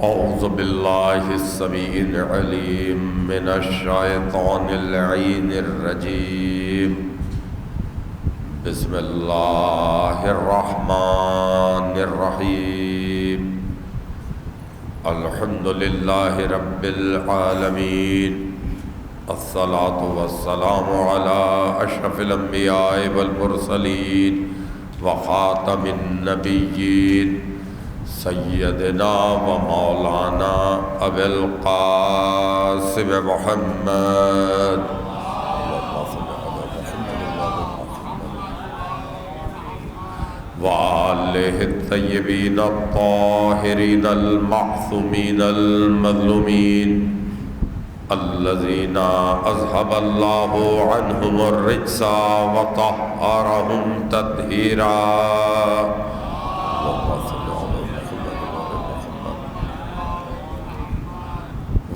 اعوذ باللہ السمیع العلیم من الشیطان اللعین الرجیم بسم اللہ الرحمن الرحیم الحمد للہ رب العالمین الصلاة والسلام علی اشرف الانبیاء والمرسلین وخاتم النبیین سیدنا و مولانا ابی القاسم محمد وآلہ الطیبین الطاہرین المعصومین المظلومین الذین اذهب اللہ عنہم الرجس وطہرہم تطہیرا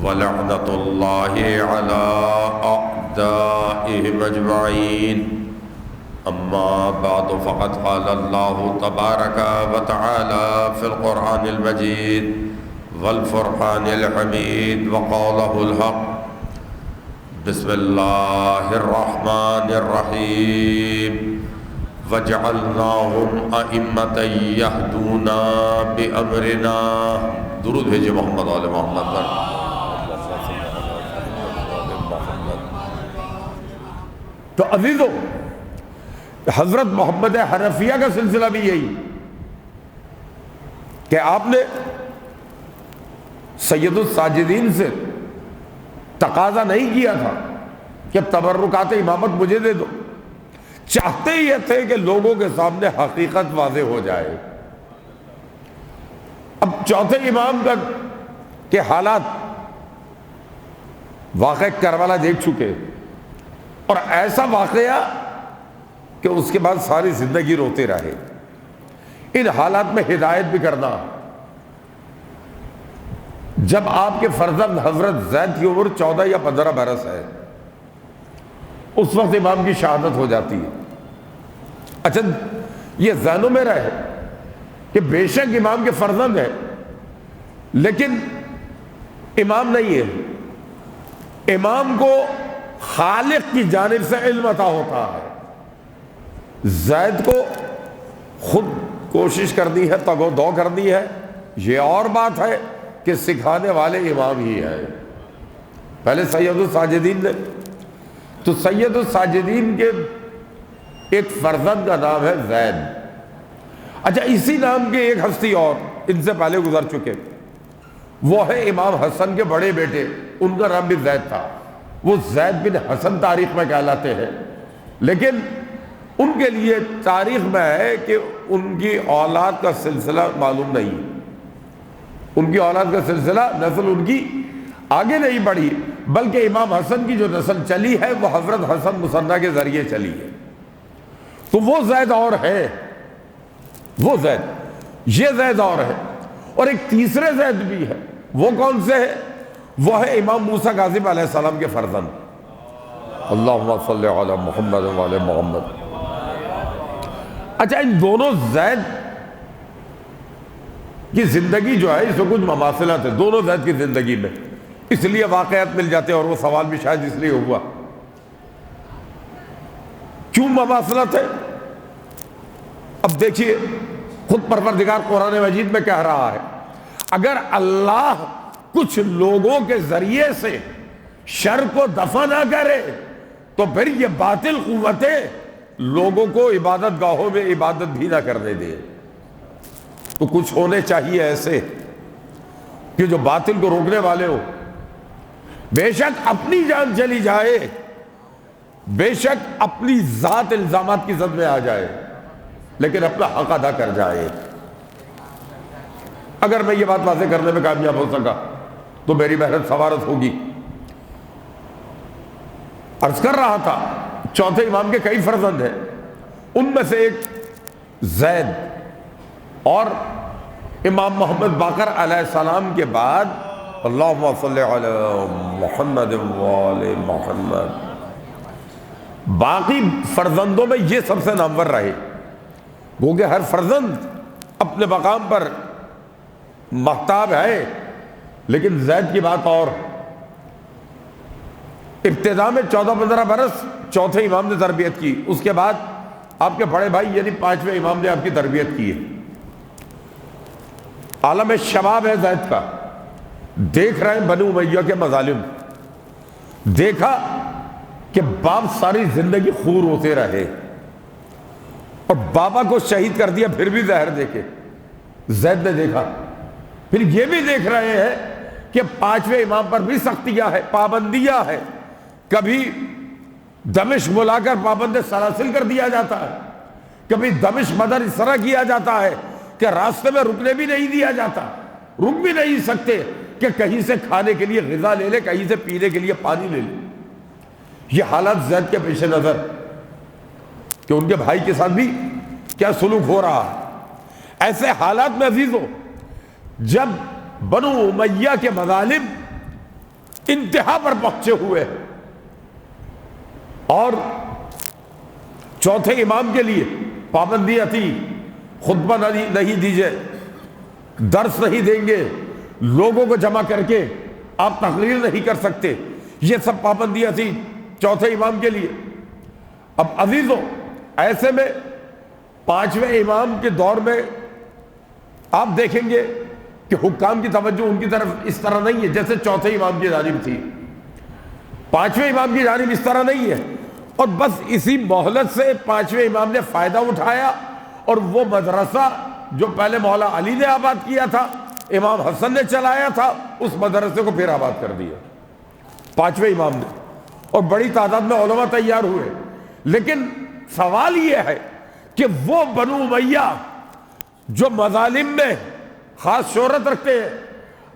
وَلَعْنَةُ اللَّهِ عَلَىٰ أَعْدَائِهِمْ أَجْمَعِينَ أَمَّا بَعْدُ فَقَدْ قَالَ اللَّهُ تَبَارَكَ وَتَعَالَى فِي الْقُرْآنِ الْمَجِيدِ وَالْفُرْقَانِ الْحَمِيدِ وَقَالَهُ الْحَقُّ بِسْمِ اللَّهِ الرَّحْمَنِ الرَّحِيمِ وَجَعَلْنَاهُمْ أَئِمَّةً يَهْدُونَ بِأَمْرِنَا درود بھیجے محمد آل محمد پر۔ تو عزیزو، حضرت محمد حنفیہ کا سلسلہ بھی یہی کہ آپ نے سید الساجدین سے تقاضا نہیں کیا تھا کہ تبرکات امامت مجھے دے دو، چاہتے یہ تھے کہ لوگوں کے سامنے حقیقت واضح ہو جائے۔ اب چوتھے امام تک کے حالات واقع کربلا دیکھ چکے، اور ایسا واقعہ کہ اس کے بعد ساری زندگی روتے رہے۔ ان حالات میں ہدایت بھی کرنا، جب آپ کے فرزند حضرت زید کی عمر 14 یا 15 برس ہے، اس وقت امام کی شہادت ہو جاتی ہے۔ اچھا، یہ ذہنوں میں رہے کہ بے شک امام کے فرزند ہے، لیکن امام نہیں ہے، امام کو خالق کی جانب سے علم عطا ہوتا ہے۔ زید کو خود کوشش کرنی ہے، تگ و دو کرنی ہے، یہ اور بات ہے کہ سکھانے والے امام ہی ہے۔ پہلے سید الساجدین نے، تو سید الساجدین کے ایک فرزند کا نام ہے زید۔ اچھا، اسی نام کے ایک ہستی اور ان سے پہلے گزر چکے، وہ ہے امام حسن کے بڑے بیٹے، ان کا نام بھی زید تھا۔ وہ زید بن حسن تاریخ میں کہلاتے ہیں، لیکن ان کے لیے تاریخ میں ہے کہ ان کی اولاد کا سلسلہ معلوم نہیں، ان کی اولاد کا سلسلہ نسل ان کی آگے نہیں بڑھی، بلکہ امام حسن کی جو نسل چلی ہے وہ حضرت حسن مصنع کے ذریعے چلی ہے۔ تو وہ زید اور ہے، وہ زید، یہ زید اور ہے، اور ایک تیسرے زید بھی ہے۔ وہ کون سے ہے؟ وہ ہے امام موسیٰ کاظم علیہ السلام کے فرزند۔ اللہم صلی علی محمد وعلی محمد۔ اچھا، ان دونوں زید کی زندگی جو ہے، اس میں کچھ مماثلات ہیں دونوں زید کی زندگی میں، اس لیے واقعات مل جاتے ہیں، اور وہ سوال بھی شاید اس لیے ہوا۔ کیوں مماثلت ہے؟ اب دیکھیے، خود پروردگار قرآن مجید میں کہہ رہا ہے، اگر اللہ کچھ لوگوں کے ذریعے سے شر کو دفع نہ کرے تو پھر یہ باطل قوتیں لوگوں کو عبادت گاہوں میں عبادت بھی نہ کرنے دے۔ تو کچھ ہونے چاہیے ایسے کہ جو باطل کو روکنے والے ہو، بے شک اپنی جان چلی جائے، بے شک اپنی ذات الزامات کی زد میں آ جائے، لیکن اپنا حق ادا کر جائے۔ اگر میں یہ بات واضح کرنے میں کامیاب ہو سکا تو میری محنت سوارت ہوگی۔ عرض کر رہا تھا، چوتھے امام کے کئی فرزند ہیں، ان میں سے ایک زید، اور امام محمد باقر علیہ السلام کے بعد اللہم صلی علی محمد وعلی محمد، باقی فرزندوں میں یہ سب سے نامور رہے، کیونکہ ہر فرزند اپنے مقام پر محتاب ہے لیکن زید کی بات اور، ابتدا میں 14-15 برس چوتھے امام نے تربیت کی، اس کے بعد آپ کے بڑے بھائی یعنی 5ویں امام نے آپ کی تربیت کی ہے۔ عالم شباب ہے زید کا، دیکھ رہے ہیں بنو امیہ کے مظالم، دیکھا کہ باپ ساری زندگی خور ہوتے رہے اور بابا کو شہید کر دیا، پھر بھی زہر دے کے زید نے دیکھا۔ پھر یہ بھی دیکھ رہے ہیں کہ 5ویں امام پر بھی سختیاں ہے، پابندیاں ہے، کبھی دمشق بلا کر پابند سلاسل کر دیا جاتا ہے، کبھی دمشق مدر اس طرح کیا جاتا ہے کہ راستے میں رکنے بھی نہیں دیا جاتا، رک بھی نہیں سکتے کہ کہیں سے کھانے کے لیے غذا لے لے، کہیں سے پینے کے لیے پانی لے لے۔ یہ حالات زید کے پیش نظر کہ ان کے بھائی کے ساتھ بھی کیا سلوک ہو رہا ہے، ایسے حالات میں عزیزوں جب بنو امیہ کے مظالم انتہا پر پہنچے ہوئے اور چوتھے امام کے لیے پابندیاں تھی، خطبہ نہیں دیجئے، درس نہیں دیں گے، لوگوں کو جمع کر کے آپ تقریر نہیں کر سکتے، یہ سب پابندیاں تھی چوتھے امام کے لیے۔ اب عزیزوں ایسے میں 5ویں امام کے دور میں آپ دیکھیں گے کہ حکام کی توجہ ان کی طرف اس طرح نہیں ہے جیسے چوتھے امام کی جانب تھی، 5ویں امام کی جانب اس طرح نہیں ہے، اور بس اسی مہلت سے 5ویں امام نے فائدہ اٹھایا اور وہ مدرسہ جو پہلے مولا علی نے آباد کیا تھا، امام حسن نے چلایا تھا، اس مدرسے کو پھر آباد کر دیا 5ویں امام نے، اور بڑی تعداد میں علماء تیار ہوئے۔ لیکن سوال یہ ہے کہ وہ بنو امیہ جو مظالم میں خاص شہرت رکھتے ہیں،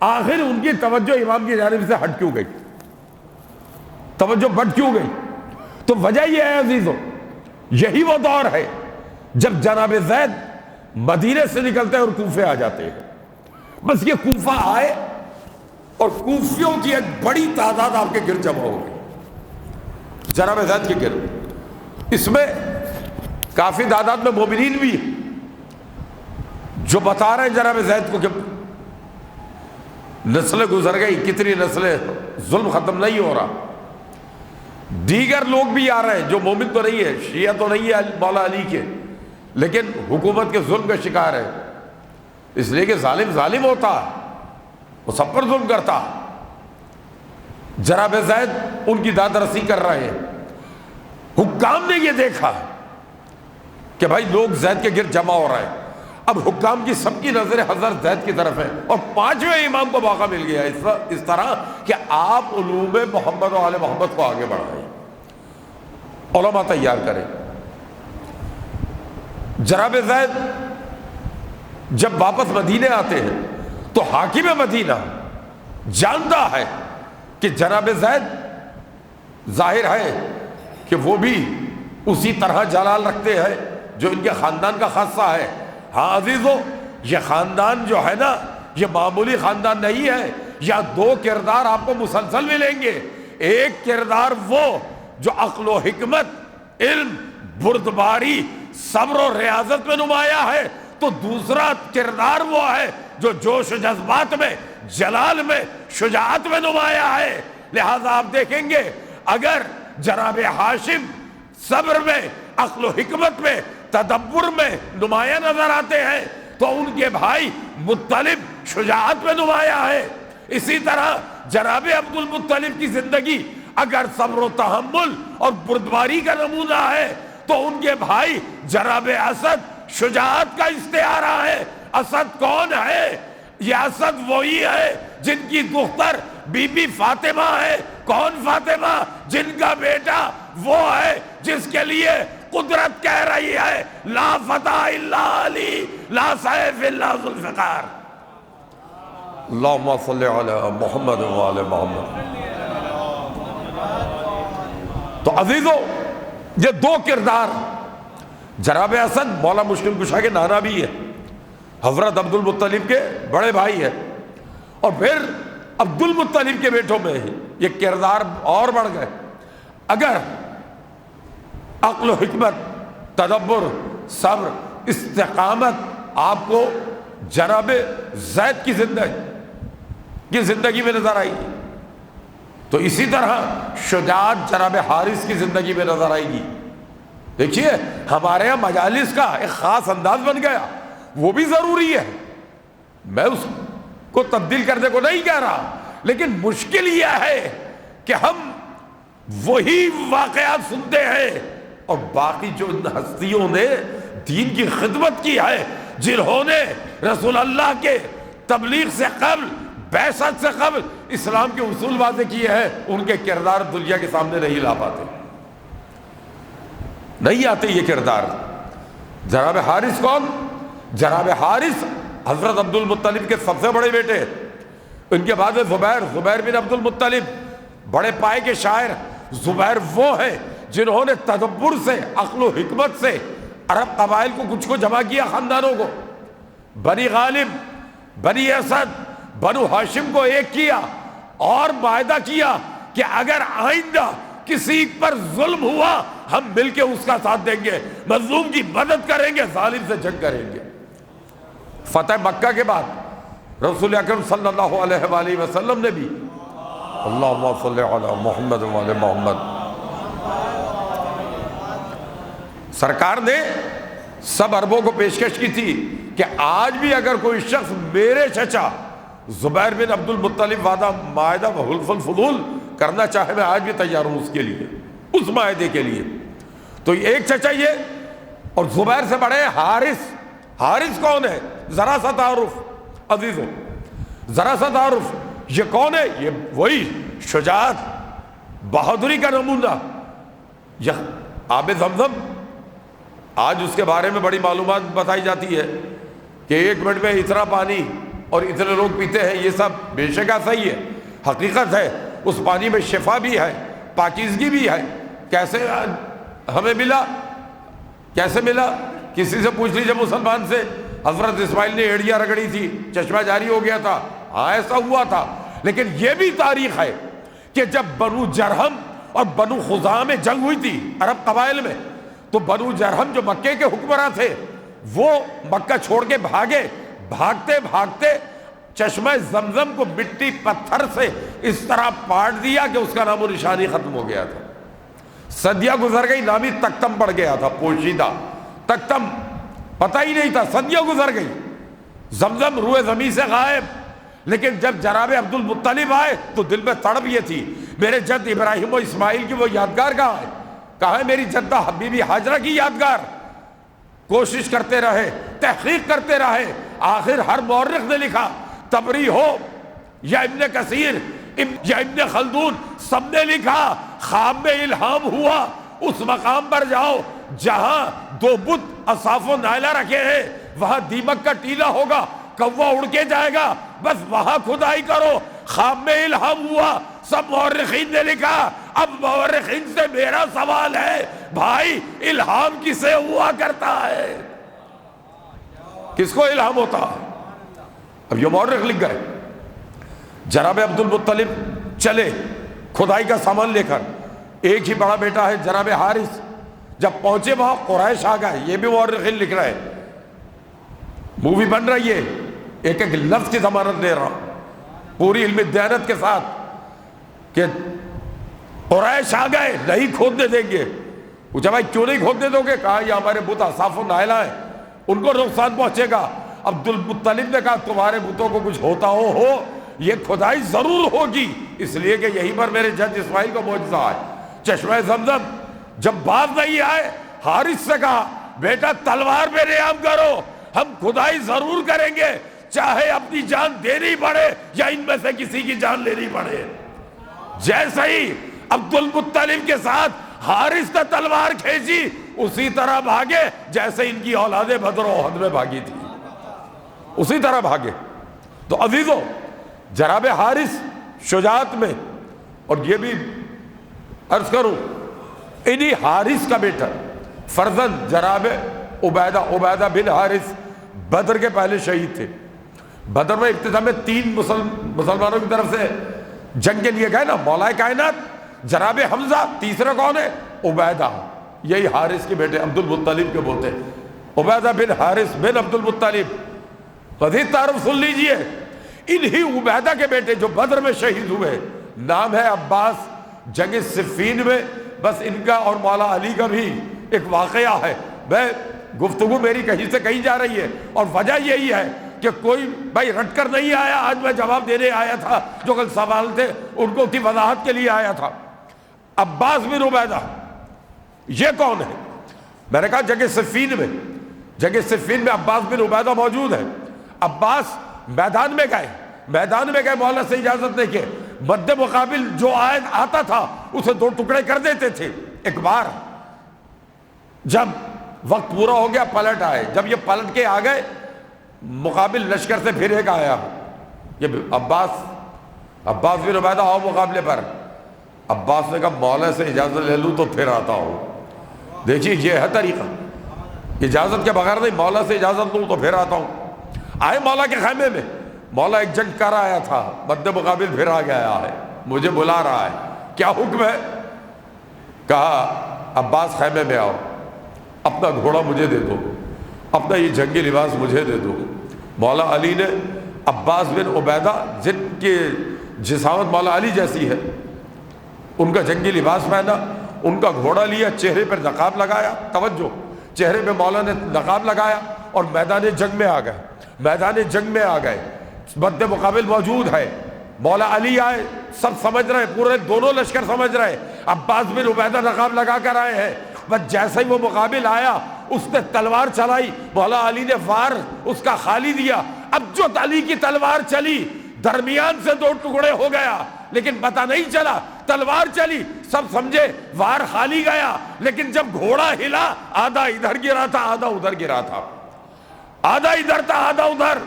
آخر ان کی توجہ امام کی جانب سے ہٹ کیوں گئی، توجہ بٹ کیوں گئی؟ تو وجہ یہ ہے عزیزوں، یہی وہ دور ہے جب جناب زید مدینے سے نکلتے ہیں اور کوفے آ جاتے ہیں۔ بس یہ کوفہ آئے اور کوفیوں کی ایک بڑی تعداد آپ کے گرد جمع ہو گئی جناب زید کے گرد، اس میں کافی تعداد میں مومنین بھی جو بتا رہے ہیں جناب زید کو کہ نسلیں گزر گئی، کتنی نسلیں، ظلم ختم نہیں ہو رہا۔ دیگر لوگ بھی آ رہے ہیں جو مومن تو نہیں ہے، شیعہ تو نہیں ہے مولا علی کے، لیکن حکومت کے ظلم کا شکار ہے، اس لیے کہ ظالم ظالم ہوتا، وہ سب پر ظلم کرتا۔ جناب زید ان کی داد رسی کر رہے ہیں۔ حکام نے یہ دیکھا کہ بھائی لوگ زید کے گرد جمع ہو رہے ہیں، اب حکام کی سب کی نظر حضرت زید کی طرف ہے، اور 5ویں امام کو موقع مل گیا اس طرح کہ آپ علوم محمد و آل محمد کو آگے بڑھائیں، علماء تیار کریں۔ جناب زید جب واپس مدینے آتے ہیں تو حاکم مدینہ جانتا ہے کہ جناب زید ظاہر ہے کہ وہ بھی اسی طرح جلال رکھتے ہیں جو ان کے خاندان کا خاصہ ہے۔ ہاں عزیزو، یہ خاندان جو ہے نا، یہ معمولی خاندان نہیں ہے، یا دو کردار آپ کو مسلسل ملیں گے۔ ایک کردار وہ جو عقل و حکمت، علم، بردباری، صبر و ریاضت میں نمایاں ہے، تو دوسرا کردار وہ ہے جو جوش و جذبات میں، جلال میں، شجاعت میں نمایاں ہے۔ لہذا آپ دیکھیں گے اگر جناب ہاشم صبر میں، عقل و حکمت میں، تدبر میں نمایاں نظر آتے ہیں تو ان کے بھائی مطلب شجاعت میں نمایاں ہے۔ اسی طرح جناب عبد المطلب کی زندگی اگر صبر و تحمل اور بردباری کا نمونہ ہے تو ان کے بھائی جناب اسد شجاعت کا استعارہ ہے۔ اسد کون ہے؟ یہ اسد وہی ہے جن کی دختر بی بی فاطمہ ہے۔ کون فاطمہ؟ جن کا بیٹا وہ ہے جس کے لیے قدرت کہہ رہی ہے لا فتح الا علی، لا سیف الا ذوالفقار۔ اللہم صلی علی محمد وعلی محمد۔ تو عزیزو یہ دو کردار، جناب اسد مولا مشکل کشا کے نانا بھی ہے، حضرت عبد المطلب کے بڑے بھائی ہے، اور پھر عبد المطلب کے بیٹوں میں یہ کردار اور بڑھ گئے۔ اگر عقل و حکمت، تدبر، صبر، استقامت آپ کو جناب زید کی زندگی کی زندگی میں نظر آئے گی، تو اسی طرح شجاعت جناب حارث کی زندگی میں نظر آئے گی۔ دیکھیے ہمارے یہاں مجالس کا ایک خاص انداز بن گیا، وہ بھی ضروری ہے، میں اس کو تبدیل کرنے کو نہیں کہہ رہا، لیکن مشکل یہ ہے کہ ہم وہی واقعات سنتے ہیں اور باقی جو ہستیوں نے دین کی خدمت کی ہے، جنہوں نے رسول اللہ کے تبلیغ سے قبل، بعثت سے قبل اسلام کے اصول واضح کیے ہیں، ان کے کردار دنیا کے سامنے نہیں لا پاتے، نہیں آتے یہ کردار۔ جناب حارث کون؟ جناب حارث حضرت عبد المطلب کے سب سے بڑے بیٹے، ان کے بعد زبیر بن عبد المطلب، بڑے پائے کے شاعر۔ زبیر وہ ہیں جنہوں نے تدبر سے، عقل و حکمت سے عرب قبائل کو کچھ کو جمع کیا، خاندانوں کو، بنی غالب، بنی اسد، بنو ہاشم کو ایک کیا اور معاہدہ کیا کہ اگر آئندہ کسی پر ظلم ہوا ہم مل کے اس کا ساتھ دیں گے، مظلوم کی مدد کریں گے، ظالم سے جنگ کریں گے۔ فتح مکہ کے بعد رسول اکرم صلی اللہ علیہ وآلہ وسلم نے بھی، اللہم صلی علی محمد وعلی محمد، سرکار نے سب عربوں کو پیشکش کی تھی کہ آج بھی اگر کوئی شخص میرے چچا زبیر بن عبد المطلب وعدہ معاہدہ و حلف الفضول کرنا چاہے، میں آج بھی تیار ہوں اس کے لیے، اس معاہدے کے لیے۔ تو ایک چچا یہ، اور زبیر سے بڑے حارث۔ حارث کون ہے؟ ذرا سا تعارف عزیزوں، ذرا سا تعارف، یہ کون ہے؟ یہ وہی شجاعت، بہادری کا نمونہ، یہ آب زمزم۔ آج اس کے بارے میں بڑی معلومات بتائی جاتی ہے کہ 1 منٹ میں اتنا پانی اور اتنے لوگ پیتے ہیں، یہ سب بے شک ایسا ہی ہے، حقیقت ہے۔ اس پانی میں شفا بھی ہے، پاکیزگی بھی ہے۔ کیسے ہمیں ملا؟ کیسے ملا؟ کسی سے پوچھ لیجیے مسلمان سے، حضرت اسماعیل نے ایڑیاں رگڑی تھی، چشمہ جاری ہو گیا تھا، ہاں ایسا ہوا تھا۔ لیکن یہ بھی تاریخ ہے کہ جب بنو جرہم اور بنو خزاعہ میں جنگ ہوئی تھی عرب قبائل میں، تو بنو جرہم جو مکے کے حکمراں تھے وہ مکہ چھوڑ کے بھاگے، بھاگتے بھاگتے چشمہ زمزم کو مٹی پتھر سے اس طرح پاٹ دیا کہ اس کا نام و نشانی ختم ہو گیا تھا۔ صدیاں گزر گئی، نامی تختم پڑ گیا تھا، پوشیدہ تختم، پتہ ہی نہیں تھا، صدیاں گزر گئی، زمزم روئے زمین سے غائب۔ لیکن جب جناب عبد المطلب آئے تو دل میں تڑپ یہ تھی، میرے جد ابراہیم و اسماعیل کی وہ یادگار کہاں ہے؟ کہاں ہے میری جدہ حبیبی حاجرہ کی یادگار؟ کوشش کرتے رہے، تحقیق کرتے رہے، آخر ہر مورخ نے لکھا، طبری ہو یا ابن کثیر یا ابن خلدون، سب نے لکھا خواب میں الہام ہوا اس مقام پر جاؤ جہاں 2 بت اصاف و نائلہ رکھے ہیں، وہاں دیمک کا ٹیلا ہوگا، کوا اڑ کے جائے گا، بس وہاں کھدائی کرو۔ خواب میں الہام ہوا، سب مورخین نے لکھا۔ اب مورخین سے میرا سوال ہے، بھائی الہام کسے ہوا کرتا ہے؟ کس کو الہام ہوتا ہے؟ اب یہ مورخ لکھ گئے، جناب عبد المطلب چلے کھدائی کا سامان لے کر، ایک ہی بڑا بیٹا ہے جناب حارث، جب پہنچے وہاں قریش آ گئے، یہ بھی مورخین لکھ رہے ہیں، مووی بن رہی ہے، ایک ایک لفظ کی ضمانت دے رہا ہوں پوری علم دیانت کے ساتھ کہ قریش آ گئے، نہیں کھودنے دیں گے۔ پوچھا بھائی کیوں نہیں کھودنے دو گے؟ کہا یہ ہمارے بت اصاف و نائلہ ہیں، ان کو نقصان پہنچے گا۔ عبد المطلب نے کہا تمہارے بتوں کو کچھ ہوتا ہو یہ کھدائی ضرور ہوگی، اس لیے کہ یہیں پر میرے جد اسماعیل کا معجزہ ہے، چشمہ زمزم۔ جب باز نہیں آئے، حارث سے کہا بیٹا تلوار پہ نیام کرو، ہم کھدائی ضرور کریں گے، چاہے اپنی جان دینی پڑے یا ان میں سے کسی کی جان لینی پڑے۔ جیسے ہی عبد المطلب کے ساتھ حارث نے تلوار کھینچی، اسی طرح بھاگے جیسے ان کی اولاد بدر و احد میں بھاگی تھی، اسی طرح بھاگے۔ تو عزیزو، جناب حارث شجاعت میں، اور یہ بھی عرض کروں انہی حارث کا بیٹا فرزند جناب عبیدہ بن حارث بدر کے پہلے شہید تھے۔ بدر میں اختتام میں 3 مسلمانوں کی طرف سے جنگ کے لیے گئے نا، مولا کائنات جناب حمزہ، تیسرا کون ہے؟ عبیدہ، یہی حارث کے بیٹے عبد المطلب کے بولتے، عبیدہ بن حارث بن عبد المطلب۔ مزید تعارف سن لیجئے، انہی عبیدہ کے بیٹے جو بدر میں شہید ہوئے، نام ہے عباس، جنگ صفین میں بس ان کا اور مولا علی کا بھی ایک واقعہ ہے۔ میں گفتگو میری کہیں سے کہیں جا رہی ہے، اور وجہ یہی ہے کہ کوئی بھائی رٹ کر نہیں آیا، آج میں جواب دینے آیا تھا، جو کل سوال تھے ان کو کی وضاحت کے لیے آیا تھا۔ عباس بن عبیدہ یہ کون ہے؟ میں نے کہا جنگ صفین میں عباس بن عبیدہ موجود ہے۔ عباس میدان میں گئے، مولا سے اجازت لے کے، مد مقابل جو آتا تھا اسے 2 ٹکڑے کر دیتے تھے۔ ایک بار جب وقت پورا ہو گیا پلٹ آئے، جب یہ پلٹ کے آ گئے مقابل لشکر سے پھر ایک آیا، یہ عباس بن عبیدہ آؤ مقابلے پر۔ عباس نے کہا مولا سے اجازت لے لوں تو پھر آتا ہوں۔ دیکھیے یہ ہے طریقہ، اجازت کے بغیر نہیں، مولا سے اجازت لوں تو پھر آتا ہوں۔ آئے مولا کے خیمے میں، مولا ایک جنگ کر آیا تھا، مد مقابل پھر آ گیا ہے، مجھے بلا رہا ہے، کیا حکم ہے؟ کہا عباس خیمے میں آؤ، اپنا گھوڑا مجھے دے دو، اپنا یہ جنگی لباس مجھے دے دو۔ مولا علی نے عباس بن عبیدہ جن کی جسامت مولا علی جیسی ہے ان کا جنگی لباس پہنا، ان کا گھوڑا لیا، چہرے پر نقاب لگایا، توجہ، چہرے پہ مولا نے نقاب لگایا اور میدان جنگ میں آ گئے۔ مد مقابل موجود ہے، مولا علی آئے، سب سمجھ رہے، پورے دونوں لشکر سمجھ رہے عباس بن عبیدہ نقاب لگا کر آئے ہیں۔ بس جیسے ہی وہ مقابل آیا اس نے تلوار چلائی، مولا علی نے وار اس کا خالی دیا۔ اب جو علی کی تلوار چلی درمیان سے 2 ٹکڑے ہو گیا، لیکن پتہ نہیں چلا، تلوار چلی سب سمجھے وار خالی گیا، لیکن جب گھوڑا ہلا آدھا ادھر گرا تھا آدھا ادھر گرا تھا، آدھا ادھر تھا آدھا ادھر۔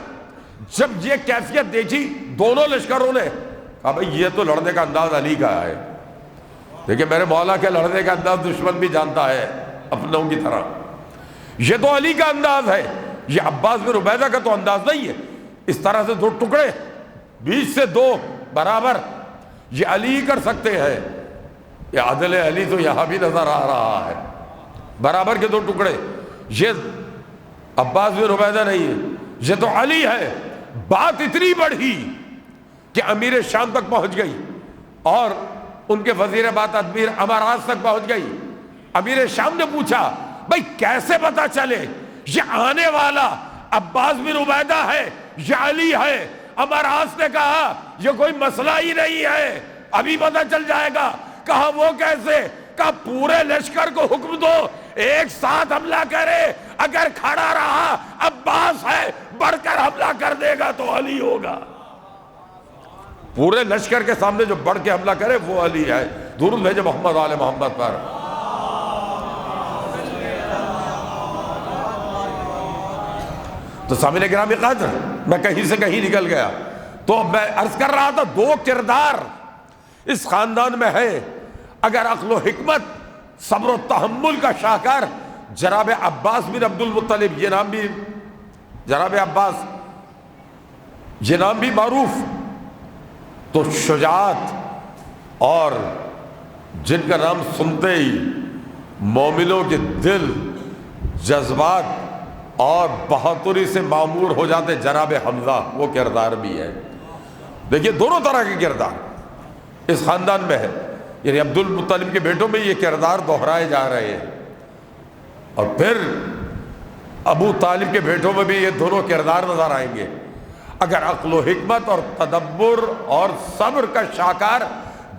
جب یہ کیفیت دیکھی دونوں لشکروں نے کہا بھئی یہ تو لڑنے کا انداز علی کا ہے۔ دیکھیں میرے مولا کے لڑنے کا انداز دشمن بھی جانتا ہے اپنوں کی طرح، یہ تو علی کا انداز ہے، یہ عباس بن عبیدہ کا تو انداز نہیں ہے۔ اس طرح سے 2 ٹکڑے، بیچ سے 2 برابر، یہ علی کر سکتے ہیں۔ یہ عدل علی تو یہاں بھی نظر آ رہا ہے، برابر کے 2 ٹکڑے، یہ عباس بن عبیدہ نہیں ہے، یہ تو علی ہے۔ بات اتنی بڑھی کہ امیر شام تک پہنچ گئی اور ان کے وزیر بات امیر اماراز تک پہنچ گئی۔ امیر شام نے پوچھا بھئی کیسے پتا چلے یہ آنے والا عباس بن عبیدہ ہے یا علی ہے؟ اماراز نے کہا یہ کوئی مسئلہ ہی نہیں ہے، ابھی پتا چل جائے گا۔ کہا وہ کیسے؟ کہا پورے لشکر کو حکم دو ایک ساتھ حملہ کرے، اگر کھڑا رہا عباس ہے، بڑھ کر حملہ کر دے گا تو علی ہوگا۔ پورے لشکر کے سامنے جو بڑھ کے حملہ کرے وہ علی ہے۔ درود بھیجے محمد آل محمد پر۔ تو سامنے گرامی قدر، میں کہیں سے کہیں نکل گیا، تو میں عرض کر رہا تھا 2 کردار اس خاندان میں ہے، اگر عقل و حکمت، صبر و تحمل کا شاہکار جناب عباس بن عبد المطلب، یہ نام بھی جناب عباس، یہ نام بھی معروف، تو شجاعت اور جن کا نام سنتے ہی مومنوں کے دل جذبات اور بہادری سے معمور ہو جاتے، جناب حمزہ وہ کردار بھی ہے۔ دیکھیے دونوں طرح کے کردار اس خاندان میں ہے، یعنی عبد المطلب کے بیٹوں میں یہ کردار دہرائے جا رہے ہیں، اور پھر ابو طالب کے بیٹوں میں بھی یہ دونوں کردار نظر آئیں گے۔ اگر عقل و حکمت اور تدبر اور صبر کا شاہکار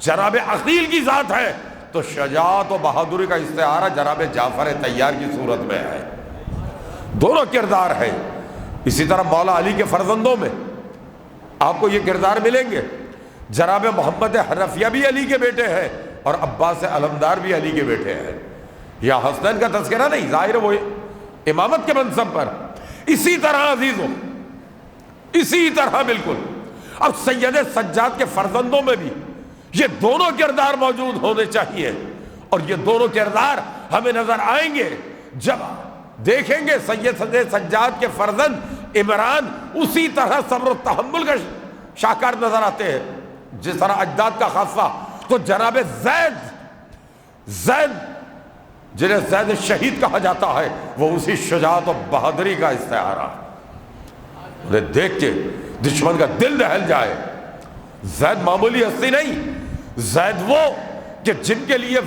جناب عقیل کی ذات ہے تو شجاعت و بہادری کا استعارہ جناب جعفر طیار کی صورت میں ہے۔ دونوں کردار ہے۔ اسی طرح مولا علی کے فرزندوں میں آپ کو یہ کردار ملیں گے۔ جناب محمد حنفیہ بھی علی کے بیٹے ہیں اور عباس علمدار بھی علی کے بیٹے ہیں۔ یا حسنین کا تذکرہ نہیں، ظاہر وہ امامت کے منصب پر۔ اسی طرح عزیزوں، اسی طرح بالکل اب سید سجاد کے فرزندوں میں بھی یہ دونوں کردار موجود ہونے چاہیے، اور یہ دونوں کردار ہمیں نظر آئیں گے جب دیکھیں گے سید سجاد کے فرزند عمران اسی طرح صبر و تحمل کا شاہکار نظر آتے ہیں جس طرح اجداد کا خاصہ۔ تو جناب زید جنہیں زید شہید کہا جاتا ہے وہ اسی شجاعت و بہادری کا استعارہ۔ انہیں دیکھ کے دشمن کا دل دہل جائے۔ زید معمولی ہستی نہیں، زید وہ کہ جن کے لیے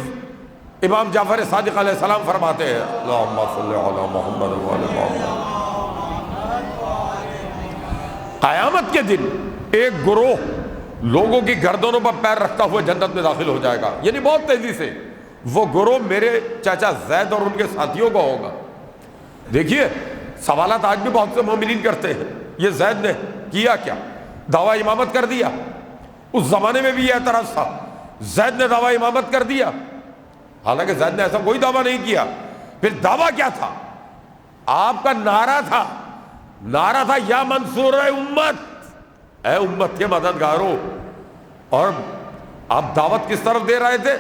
امام جعفر صادق علیہ السلام فرماتے ہیں اللہم صلی علی محمد و علی محمد۔ قیامت کے دن ایک گروہ لوگوں کی گردنوں پر پیر رکھتا ہوا جنت میں داخل ہو جائے گا، یعنی بہت تیزی سے۔ وہ گروہ میرے چاچا زید اور ان کے ساتھیوں کا ہوگا۔ دیکھیے سوالات آج بھی بہت سے مومنین کرتے ہیں، یہ زید نے کیا کیا؟ دعویٰ امامت کر دیا۔ اس زمانے میں بھی یہ اعتراض تھا، زید نے دعویٰ امامت کر دیا، حالانکہ زید نے ایسا کوئی دعویٰ نہیں کیا۔ پھر دعویٰ کیا تھا؟ آپ کا نعرہ تھا یا منصور امت، اے امت کے مددگاروں۔ اور آپ دعوت کس طرف دے رہے تھے؟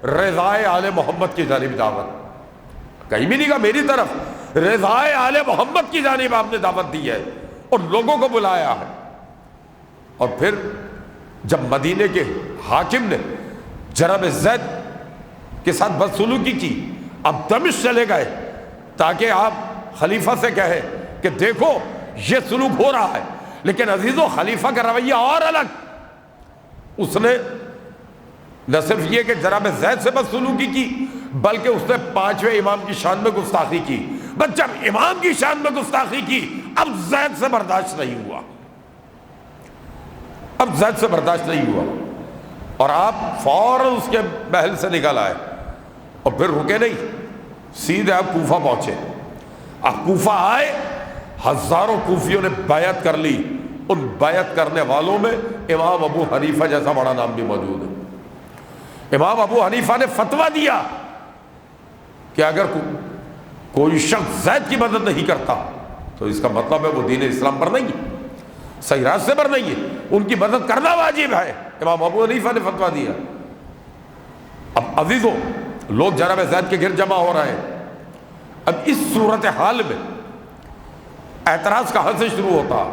رضائے آل محمد کی جانب دعوت، کہیں بھی نہیں کہا میری طرف، رضائے آل محمد کی جانب آپ نے دعوت دی ہے اور لوگوں کو بلایا ہے۔ اور پھر جب مدینے کے حاکم نے جناب زید کے ساتھ بدسلوکی کی، اب دمشق چلے گئے تاکہ آپ خلیفہ سے کہیں کہ دیکھو یہ سلوک ہو رہا ہے، لیکن عزیزو خلیفہ کا رویہ اور الگ۔ اس نے نہ صرف یہ کہ جناب زید سے بدسلوکی کی، بلکہ اس نے 5ویں امام کی شان میں گستاخی کی۔ بس جب امام کی شان میں گستاخی کی، اب زید سے برداشت نہیں ہوا، اور آپ فوراً اس کے محل سے نکل آئے اور پھر رکے نہیں، سیدھے آپ کوفہ پہنچے۔ آپ کوفہ آئے، ہزاروں کوفیوں نے بیعت کر لی، ان بیعت کرنے والوں میں امام ابو حنیفہ جیسا بڑا نام بھی موجود ہے۔ امام ابو حنیفہ نے فتویٰ دیا کہ اگر کوئی شخص زید کی مدد نہیں کرتا تو اس کا مطلب ہے وہ دین اسلام پر نہیں ہے، صحیح راستے پر نہیں ہے، ان کی مدد کرنا واجب ہے۔ امام ابو حنیفہ نے فتویٰ دیا۔ اب عزیزو لوگ جناب زید کے گرد جمع ہو رہے ہیں۔ اب اس صورتحال میں اعتراض کہاں سے شروع ہوتا؟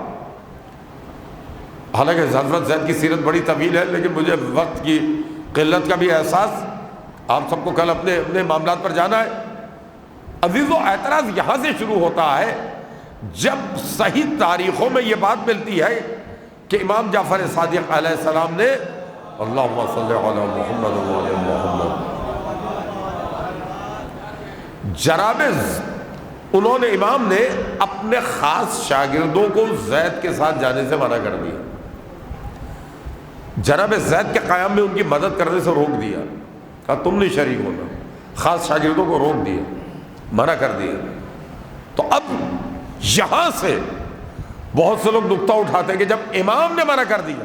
حالانکہ حضرت زید کی سیرت بڑی طویل ہے، لیکن مجھے وقت کی قلت کا بھی احساس، آپ سب کو کل اپنے اپنے معاملات پر جانا ہے۔ عزیزو اعتراض یہاں سے شروع ہوتا ہے جب صحیح تاریخوں میں یہ بات ملتی ہے کہ امام جعفر صادق علیہ السلام نے اللہم صلی علی محمد و علی محمد، انہوں نے امام نے اپنے خاص شاگردوں کو زید کے ساتھ جانے سے منع کر دیا، جناب زید کے قیام میں ان کی مدد کرنے سے روک دیا، کہا تم نہیں شریک ہونا، خاص شاگردوں کو روک دیا، منع کر دیا۔ تو اب یہاں سے بہت سے لوگ نقطہ اٹھاتے ہیں کہ جب امام نے منع کر دیا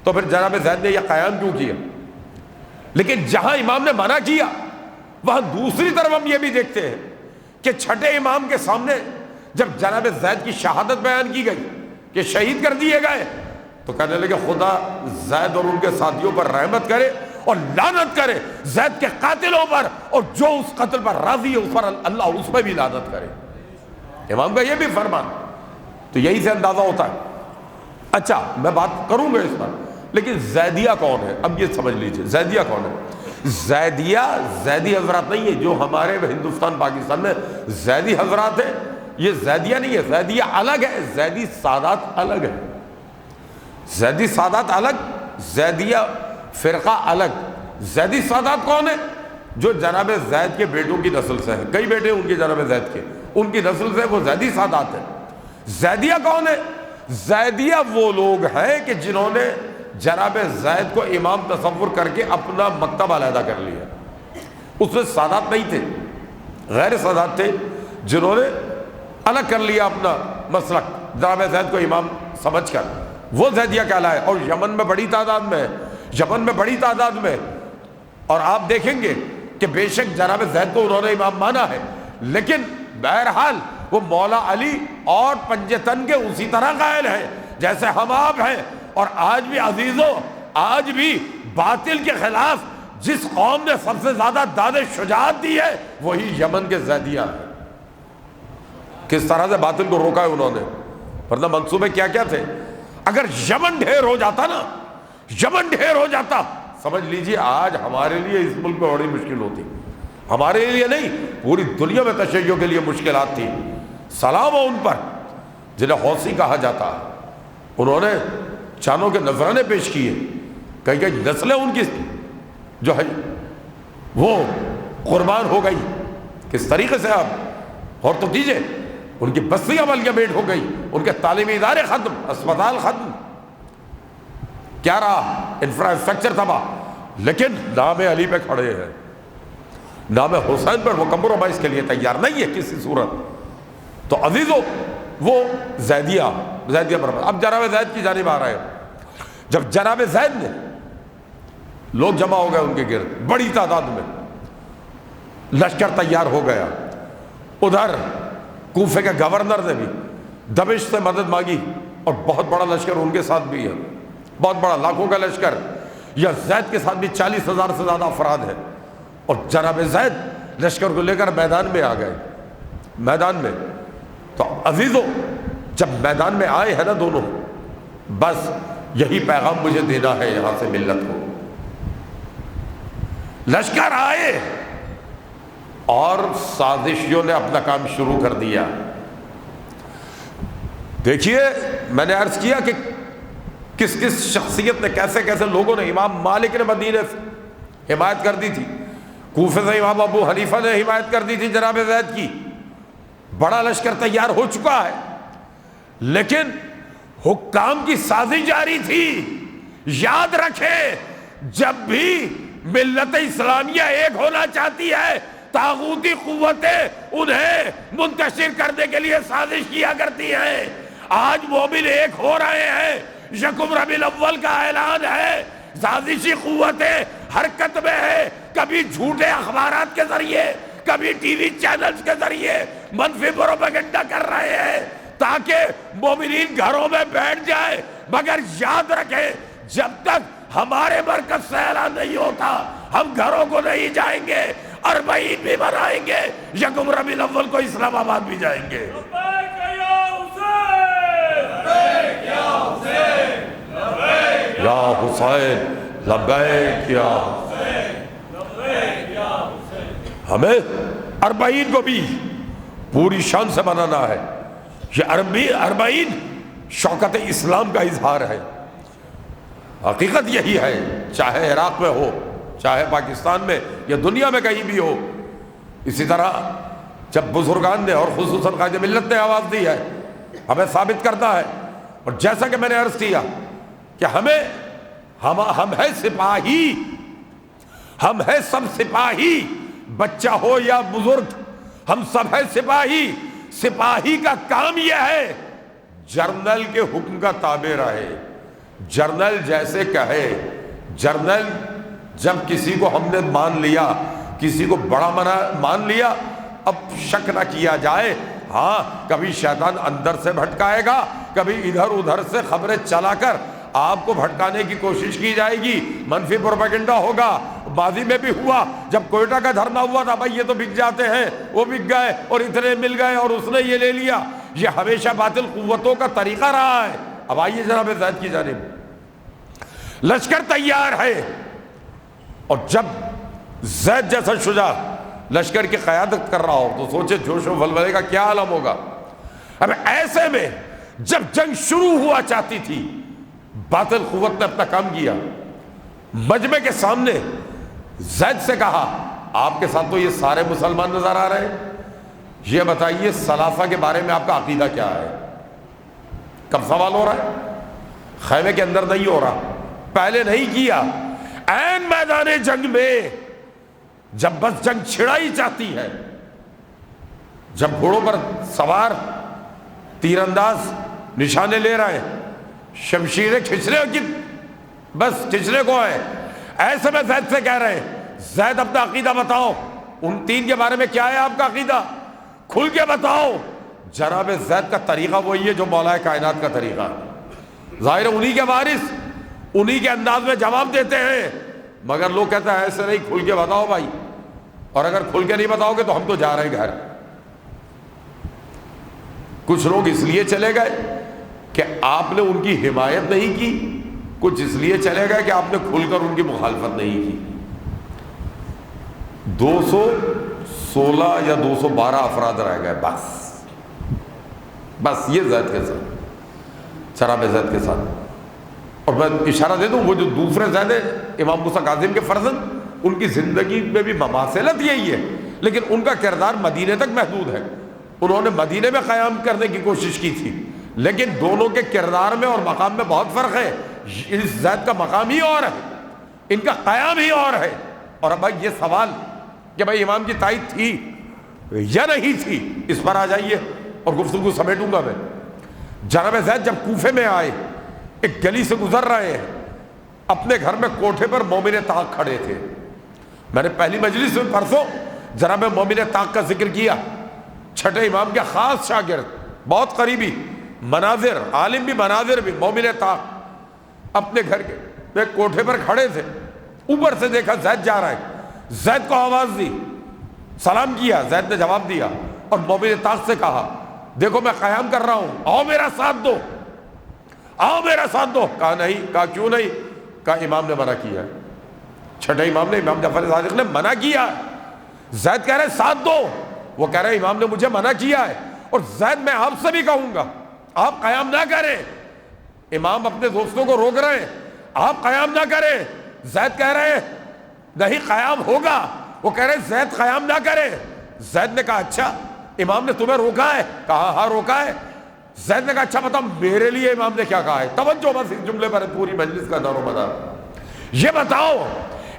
تو پھر جناب زید نے یہ قیام کیوں کیا؟ لیکن جہاں امام نے منع کیا وہاں دوسری طرف ہم یہ بھی دیکھتے ہیں کہ چھٹے امام کے سامنے جب جناب زید کی شہادت بیان کی گئی کہ شہید کر دیے گئے، تو کہنے لگے خدا زید اور ان کے ساتھیوں پر رحمت کرے اور لعنت کرے زید کے قاتلوں پر، اور جو اس قتل پر راضی ہے اس پر اللہ اس پہ بھی لعنت کرے۔ امام کا یہ بھی فرمان، تو یہی سے اندازہ ہوتا ہے۔ اچھا میں بات کروں گا اس پر، لیکن زیدیہ کون ہے؟ اب یہ سمجھ لیجئے زیدیہ کون ہے۔ زیدی حضرات نہیں ہے جو ہمارے ہندوستان پاکستان میں زیدی حضرات ہیں، یہ زیدیہ نہیں ہے، زیدیہ الگ ہے، زیدی سادات الگ ہے۔ زیدی سادات الگ، زیدیہ فرقہ الگ۔ زیدی سادات کون ہے؟ جو جناب زید کے بیٹوں کی نسل سے ہیں، کئی بیٹے ان کے جناب زید کے، ان کی نسل سے وہ زیدی سادات ہیں۔ زیدیہ کون ہے؟ زیدیہ وہ لوگ ہیں کہ جنہوں نے جناب زید کو امام تصور کر کے اپنا مکتب علیحدہ کر لیا۔ اس میں سادات نہیں تھے، غیر سادات تھے جنہوں نے الگ کر لیا اپنا مسلک جناب زید کو امام سمجھ کر، وہ زیدیہ کہلائے۔ اور یمن میں بڑی تعداد میں، اور آپ دیکھیں گے کہ بے شک جناب زید کو انہوں نے امام مانا ہے، لیکن بہرحال وہ مولا علی اور پنجتن کے اسی طرح قائل ہیں جیسے ہم آپ ہیں۔ اور آج بھی عزیزو، آج بھی باطل کے خلاف جس قوم نے سب سے زیادہ داد شجاعت دی ہے وہی یمن کے زیدیہ ہیں۔ کس طرح سے باطل کو روکا ہے انہوں نے، ورنہ منصوبے کیا کیا تھے۔ اگر یمن ڈھیر ہو جاتا سمجھ لیجئے آج ہمارے لیے اس ملک میں بڑی مشکل ہوتی، ہمارے لیے نہیں پوری دنیا میں تشیع کے لیے مشکلات تھی۔ سلام ہو ان پر جنہیں حوثی کہا جاتا، انہوں نے چاندوں کے نذرانے پیش کیے، کئی نسلیں ان کی جو ہے وہ قربان ہو گئی. کس طریقے سے آپ اور تو دیجئے، ان کی بستیاں ملگمیٹ ہو گئی، ان کے تعلیمی ادارے ختم، اسپتال ختم، کیا رہا؟ انفراسٹرکچر تباہ. لیکن نام علی پہ کھڑے ہیں، نام حسین پر وہ کمپرومائز کے لیے تیار نہیں ہے کسی صورت. تو عزیزو، وہ زیدیہ برابر. اب جناب زید کی جانب آ رہے ہیں. جب جناب زید نے، لوگ جمع ہو گئے ان کے گرد بڑی تعداد میں، لشکر تیار ہو گیا. ادھر کوفے کے گورنر نے بھی دمشق سے مدد مانگی، اور بہت بڑا لشکر ان کے ساتھ بھی ہے، بہت بڑا، لاکھوں کا لشکر. یا زید کے ساتھ بھی 40,000 سے زیادہ افراد ہیں. اور جناب زید لشکر کو لے کر میدان میں آ گئے. میدان میں تو عزیزو، جب میدان میں آئے ہیں نا دونوں، بس یہی پیغام مجھے دینا ہے یہاں سے ملت کو. لشکر آئے اور سازشیوں نے اپنا کام شروع کر دیا. دیکھیے، میں نے عرض کیا کہ کس کس شخصیت نے، کیسے کیسے لوگوں نے. امام مالک نے مدینے سے حمایت کر دی تھی، کوفے سے امام ابو حنیفہ نے حمایت کر دی تھی جناب زید کی. بڑا لشکر تیار ہو چکا ہے، لیکن حکام کی سازش جاری تھی. یاد رکھیں، جب بھی ملت اسلامیہ ایک ہونا چاہتی ہے، طاغوتی قوتیں انہیں منتشر کرنے کے لیے سازش کیا کرتی ہیں. آج مومن ایک ہو رہے ہیں، یکم ربیع الاول کا اعلان ہے، سازشی قوتیں حرکت میں ہیں. کبھی جھوٹے اخبارات کے ذریعے، کبھی ٹی وی چینلز کے ذریعے منفی پروپیگنڈا کر رہے ہیں تاکہ مومنین گھروں میں بیٹھ جائیں. مگر یاد رکھیں، جب تک ہمارے مرکز سے اعلان نہیں ہوتا، ہم گھروں کو نہیں جائیں گے. 40 بھی منائیں گے، یکم ربیع الاول کو اسلام آباد بھی جائیں گے. یا حسین لبیک یا حسین. ہمیں 40 کو بھی پوری شان سے منانا ہے. یہ 40 شوکت اسلام کا اظہار ہے. حقیقت یہی ہے، چاہے عراق میں ہو، چاہے پاکستان میں یا دنیا میں کہیں بھی ہو. اسی طرح جب بزرگان نے اور خصوصاً قائد ملت نے آواز دی ہے، ہمیں ثابت کرنا ہے. اور جیسا کہ میں نے عرض کیا کہ ہم ہیں سپاہی، ہم ہیں سب سپاہی، بچہ ہو یا بزرگ، ہم سب ہیں سپاہی. سپاہی کا کام یہ ہے جرنل کے حکم کا تابع رہے، جرنل جیسے کہے. جرنل جب کسی کو ہم نے مان لیا، کسی کو بڑا مان لیا، اب شک نہ کیا جائے. ہاں، کبھی شیطان اندر سے بھٹکائے گا، کبھی ادھر ادھر سے خبریں چلا کر آپ کو بھٹکانے کی کوشش کی جائے گی، منفی پروپیگنڈا ہوگا. ماضی میں بھی ہوا، جب کوئٹہ کا دھرنا ہوا تھا، بھائی یہ تو بک جاتے ہیں، وہ بک گئے اور اتنے مل گئے اور اس نے یہ لے لیا. یہ ہمیشہ باطل قوتوں کا طریقہ رہا ہے. اب آئیے جناب زید کی جانب. لشکر تیار ہے، اور جب زید جیسا شجاع لشکر کی قیادت کر رہا ہو تو سوچے جوش و ولولے کا کیا عالم ہوگا. اب ایسے میں جب جنگ شروع ہوا چاہتی تھی، باطل قوت نے اپنا کام کیا. مجمع کے سامنے زید سے کہا، آپ کے ساتھ تو یہ سارے مسلمان نظر آ رہے ہیں، یہ بتائیے ثلاثہ کے بارے میں آپ کا عقیدہ کیا ہے. کب سوال ہو رہا ہے؟ خیمے کے اندر نہیں ہو رہا، پہلے نہیں کیا. عین میدان جنگ میں جب بس جنگ چھڑائی چاہتی ہے، جب گھوڑوں پر سوار تیر انداز نشانے لے رہے ہیں، شمشیریں کھچنے کی بس کھچنے کو ہے، ایسے میں زید سے کہہ رہے ہیں، زید اپنا عقیدہ بتاؤ. ان 3 کے بارے میں کیا ہے آپ کا عقیدہ؟ کھل کے بتاؤ. جناب زید کا طریقہ وہی ہے جو مولا کائنات کا طریقہ. ظاہر انہی کے وارث انہی کے انداز میں جواب دیتے ہیں، مگر لوگ کہتے ہیں ایسے نہیں، کھل کے بتاؤ بھائی. اور اگر کھل کے نہیں بتاؤ گے تو ہم تو جا رہے ہیں گھر. کچھ لوگ اس لیے چلے گئے کہ آپ نے ان کی حمایت نہیں کی، کچھ اس لیے چلے گئے کہ آپ نے کھل کر ان کی مخالفت نہیں کی. 216 یا 212 افراد رہ گئے بس. بس یہ زید کے ساتھ، جناب زید کے ساتھ۔ اور میں اشارہ دے دوں، وہ جو دوسرے زید ہیں امام موسیٰ کاظم کے فرزند، ان کی زندگی میں بھی مماثلت یہی ہے، لیکن ان کا کردار مدینے تک محدود ہے۔ انہوں نے مدینے میں قیام کرنے کی کوشش کی تھی، لیکن دونوں کے کردار میں اور مقام میں بہت فرق ہے۔ اس زید کا مقام ہی اور ہے، ان کا قیام ہی اور ہے۔ اور اب بھائی یہ سوال کہ بھائی امام کی تائید تھی یا نہیں تھی، اس پر آ جائیے اور گفتگو سمیٹوں گا میں۔ جناب زید جب کوفے میں آئے، ایک گلی سے گزر رہے ہیں، اپنے گھر میں کوٹھے پر مومن طاق کھڑے تھے۔ میں نے پہلی مجلس میں پرسوں جناب مومن طاق کا ذکر کیا، چھٹے امام کے خاص شاگرد، بہت قریبی، مناظر، عالم بھی مناظر بھی، مومن طاق اپنے گھر کے کوٹھے پر کھڑے تھے۔ اوپر سے دیکھا زید جا رہا ہے، زید کو آواز دی، سلام کیا، زید نے جواب دیا اور مومن طاق سے کہا دیکھو میں قیام کر رہا ہوں، آؤ میرا ساتھ دو، آؤ میرا ساتھ دو۔ کہا نہیں۔ کہا کیوں نہیں؟ کہا امام نے منع کیا ہے، چھٹے امام نے، امام جعفر صادق نے منع کیا۔ زید کہہ رہے ساتھ دو، وہ کہہ رہے امام نے مجھے منع کیا ہے، اور زید میں آپ سے بھی کہوں گا آپ قیام نہ کریں۔ امام اپنے دوستوں کو روک رہے ہیں، آپ قیام نہ کریں۔ زید کہہ رہے نہیں قیام ہوگا، وہ کہہ رہے زید قیام نہ کرے۔ زید نے کہا اچھا امام نے تمہیں روکا ہے؟ کہا ہاں روکا ہے۔ زید نے کہا اچھا بتاؤ میرے لیے امام نے کیا کہا ہے؟ توجہ بس اس جملے پر پوری مجلس کا دار و مدار، یہ بتاؤ